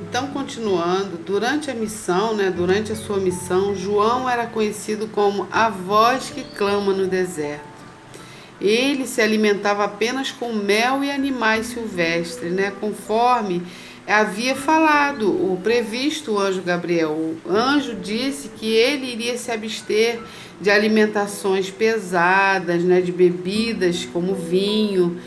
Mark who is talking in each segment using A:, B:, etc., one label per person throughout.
A: Então, continuando, durante a missão, durante a sua missão, João era conhecido como a voz que clama no deserto. Ele se alimentava apenas com mel e animais silvestres, conforme havia falado o previsto o anjo Gabriel. O anjo disse que ele iria se abster de alimentações pesadas, de bebidas como vinho,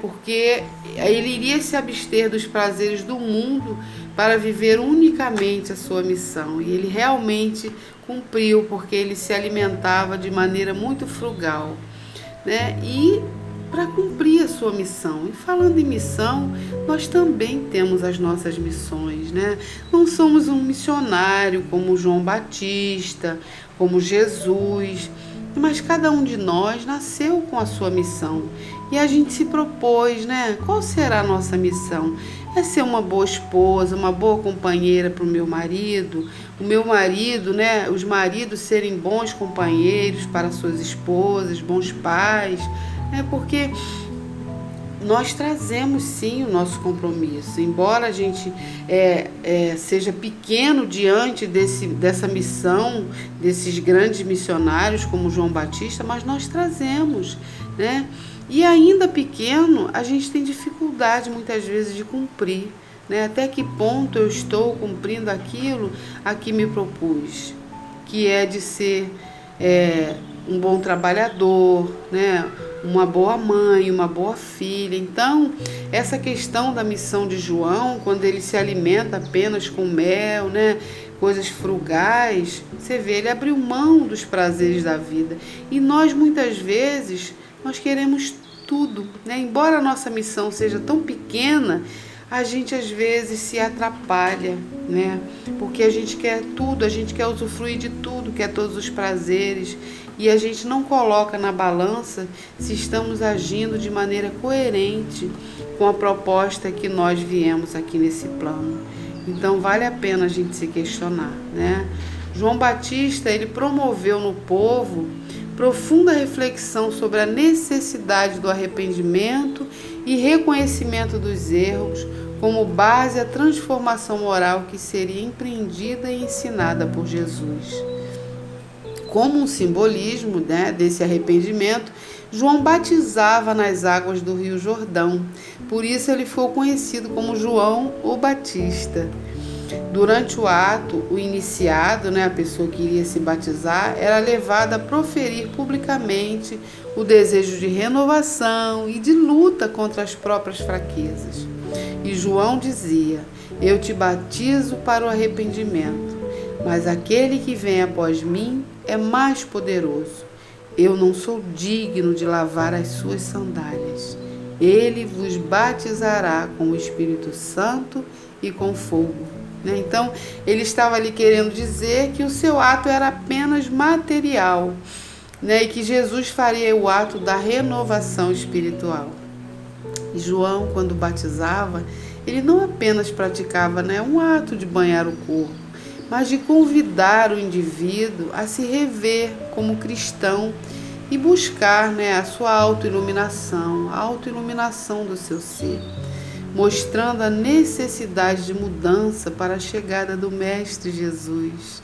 A: porque ele iria se abster dos prazeres do mundo para viver unicamente a sua missão. E ele realmente cumpriu, porque ele se alimentava de maneira muito frugal, e para cumprir a sua missão. E falando em missão, nós também temos as nossas missões, Não somos um missionário como João Batista, como Jesus, mas cada um de nós nasceu com a sua missão. E a gente se propôs, Qual será a nossa missão? É ser uma boa esposa, uma boa companheira para o meu marido, os maridos serem bons companheiros para suas esposas, bons pais, porque nós trazemos sim o nosso compromisso, embora a gente seja pequeno diante dessa missão, desses grandes missionários como João Batista, mas nós trazemos, E ainda pequeno, a gente tem dificuldade muitas vezes de cumprir, Até que ponto eu estou cumprindo aquilo a que me propus, que é de ser um bom trabalhador, uma boa mãe, uma boa filha. Então, essa questão da missão de João, quando ele se alimenta apenas com mel, coisas frugais, você vê, ele abriu mão dos prazeres da vida. E nós, muitas vezes, nós queremos tudo, Embora a nossa missão seja tão pequena, a gente às vezes se atrapalha, Porque a gente quer tudo, a gente quer usufruir de tudo, quer todos os prazeres, e a gente não coloca na balança se estamos agindo de maneira coerente com a proposta que nós viemos aqui nesse plano. Então vale a pena a gente se questionar, João Batista, ele promoveu no povo profunda reflexão sobre a necessidade do arrependimento e reconhecimento dos erros como base à transformação moral que seria empreendida e ensinada por Jesus. Como um simbolismo desse arrependimento, João batizava nas águas do Rio Jordão. Por isso ele foi conhecido como João o Batista. Durante o ato, o iniciado, a pessoa que iria se batizar, era levada a proferir publicamente o desejo de renovação e de luta contra as próprias fraquezas. E João dizia: eu te batizo para o arrependimento, mas aquele que vem após mim é mais poderoso. Eu não sou digno de lavar as suas sandálias. Ele vos batizará com o Espírito Santo e com fogo. Então, ele estava ali querendo dizer que o seu ato era apenas material, e que Jesus faria o ato da renovação espiritual. E João, quando batizava, ele não apenas praticava um ato de banhar o corpo, mas de convidar o indivíduo a se rever como cristão e buscar a sua autoiluminação, a autoiluminação do seu ser, mostrando a necessidade de mudança para a chegada do Mestre Jesus.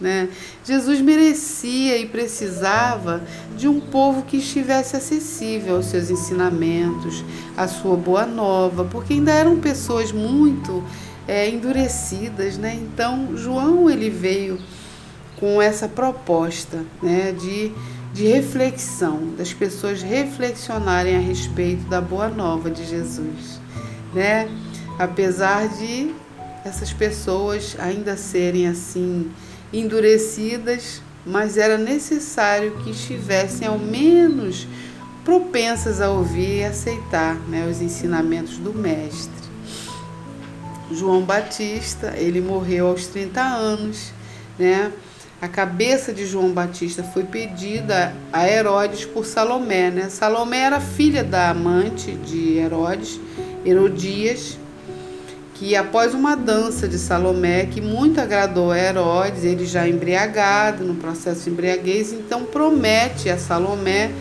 A: Jesus merecia e precisava de um povo que estivesse acessível aos seus ensinamentos, à sua boa nova, porque ainda eram pessoas muito endurecidas. Então, João ele veio com essa proposta de reflexão, das pessoas reflexionarem a respeito da boa nova de Jesus. Apesar de essas pessoas ainda serem assim endurecidas, mas era necessário que estivessem ao menos propensas a ouvir e aceitar os ensinamentos do Mestre. João Batista, ele morreu aos 30 anos, A cabeça de João Batista foi pedida a Herodes por Salomé, Salomé era filha da amante de Herodes, Herodias, que após uma dança de Salomé, que muito agradou a Herodes, ele já embriagado, no processo de embriaguez, então promete a Salomé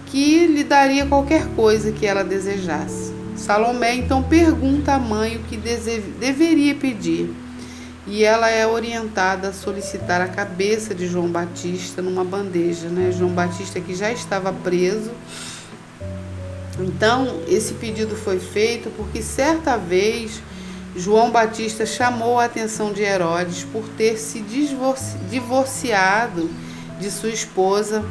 A: que lhe daria qualquer coisa que ela desejasse. Salomé então pergunta à mãe o que deveria pedir. e ela é orientada a solicitar a cabeça de João Batista numa bandeja, né? João Batista que já estava preso. Então, esse pedido foi feito porque certa vez João Batista chamou a atenção de Herodes por ter se divorciado de sua esposa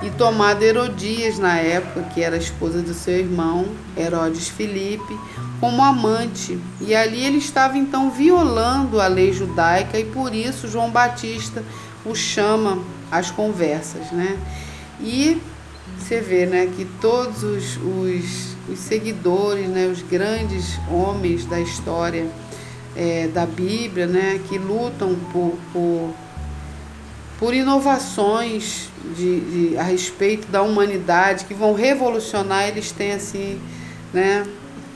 A: e tomado Herodias, na época, que era a esposa do seu irmão, Herodes Filipe, como amante. E ali ele estava então violando a lei judaica e por isso João Batista o chama às conversas, né? E você vê, né, que todos os seguidores, né, os grandes homens da história da Bíblia, né, que lutam por inovações a respeito da humanidade, que vão revolucionar, eles têm assim, né,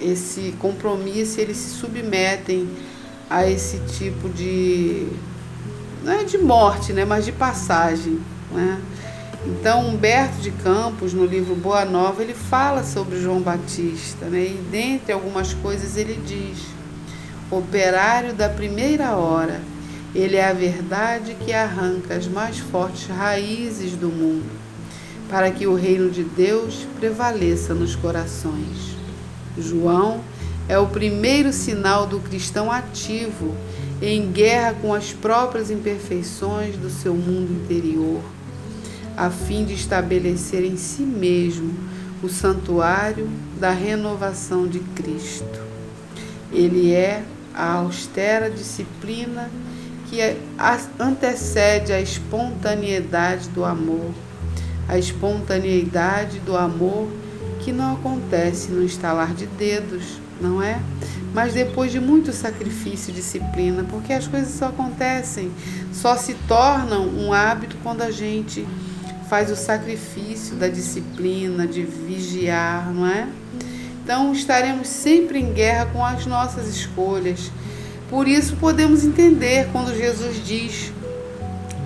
A: esse compromisso, eles se submetem a esse tipo de, não é de morte, né, mas de passagem, né? Então, Humberto de Campos, no livro Boa Nova, ele fala sobre João Batista, né? E dentre algumas coisas ele diz: operário da primeira hora, ele é a verdade que arranca as mais fortes raízes do mundo, para que o reino de Deus prevaleça nos corações. João é o primeiro sinal do cristão ativo, em guerra com as próprias imperfeições do seu mundo interior, a fim de estabelecer em si mesmo o santuário da renovação de Cristo. Ele é a austera disciplina que antecede a espontaneidade do amor. A espontaneidade do amor que não acontece no estalar de dedos, não é? Mas depois de muito sacrifício e disciplina, porque as coisas só acontecem, só se tornam um hábito quando a gente faz o sacrifício da disciplina, de vigiar, não é? Então estaremos sempre em guerra com as nossas escolhas. Por isso podemos entender quando Jesus diz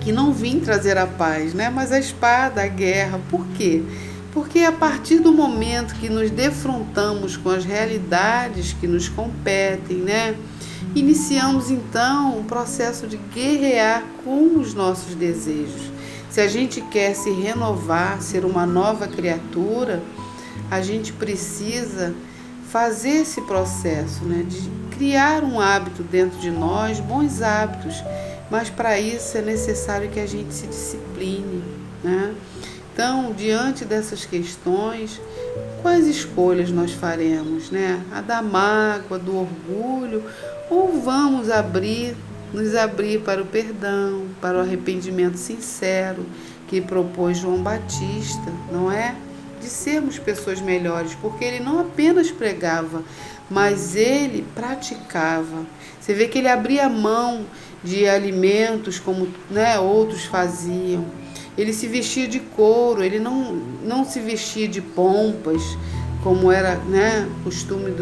A: que não vim trazer a paz, né? Mas a espada, a guerra. Por quê? Porque a partir do momento que nos defrontamos com as realidades que nos competem, né? Iniciamos então um processo de guerrear com os nossos desejos. Se a gente quer se renovar, ser uma nova criatura, a gente precisa fazer esse processo, né, de criar um hábito dentro de nós, bons hábitos, mas para isso é necessário que a gente se discipline, né? Então, diante dessas questões, quais escolhas nós faremos, né? A da mágoa, do orgulho, ou vamos nos abrir para o perdão, para o arrependimento sincero que propôs João Batista, não é? De sermos pessoas melhores, porque ele não apenas pregava, mas ele praticava. Você vê que ele abria mão de alimentos como, né, outros faziam. Ele se vestia de couro, ele não se vestia de pompas, como era, né, costume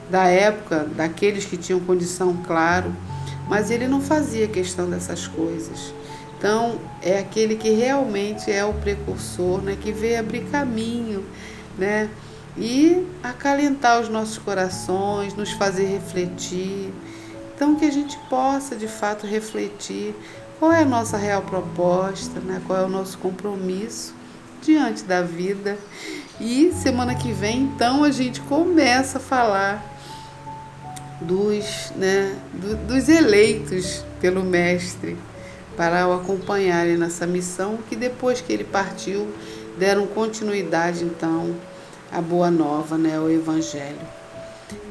A: da época, daqueles que tinham condição, claro. Mas ele não fazia questão dessas coisas. Então, é aquele que realmente é o precursor, né, que veio abrir caminho, né, e acalentar os nossos corações, nos fazer refletir. Então, que a gente possa, de fato, refletir qual é a nossa real proposta, né, qual é o nosso compromisso diante da vida. E semana que vem, então, a gente começa a falar dos eleitos pelo Mestre para o acompanharem nessa missão, que depois que ele partiu, deram continuidade, então, à Boa Nova, né, ao Evangelho.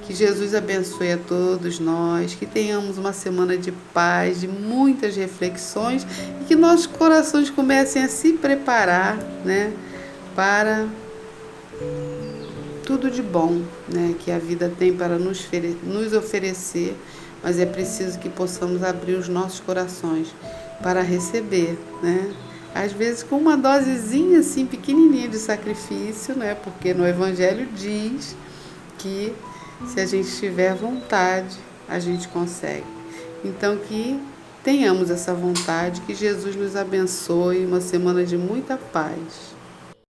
A: Que Jesus abençoe a todos nós, que tenhamos uma semana de paz, de muitas reflexões e que nossos corações comecem a se preparar, né, para tudo de bom, né, que a vida tem para nos oferecer, mas é preciso que possamos abrir os nossos corações para receber, né? Às vezes com uma dosezinha assim pequenininha de sacrifício, né? Porque no Evangelho diz que se a gente tiver vontade, a gente consegue. Então que tenhamos essa vontade, que Jesus nos abençoe, uma semana de muita paz.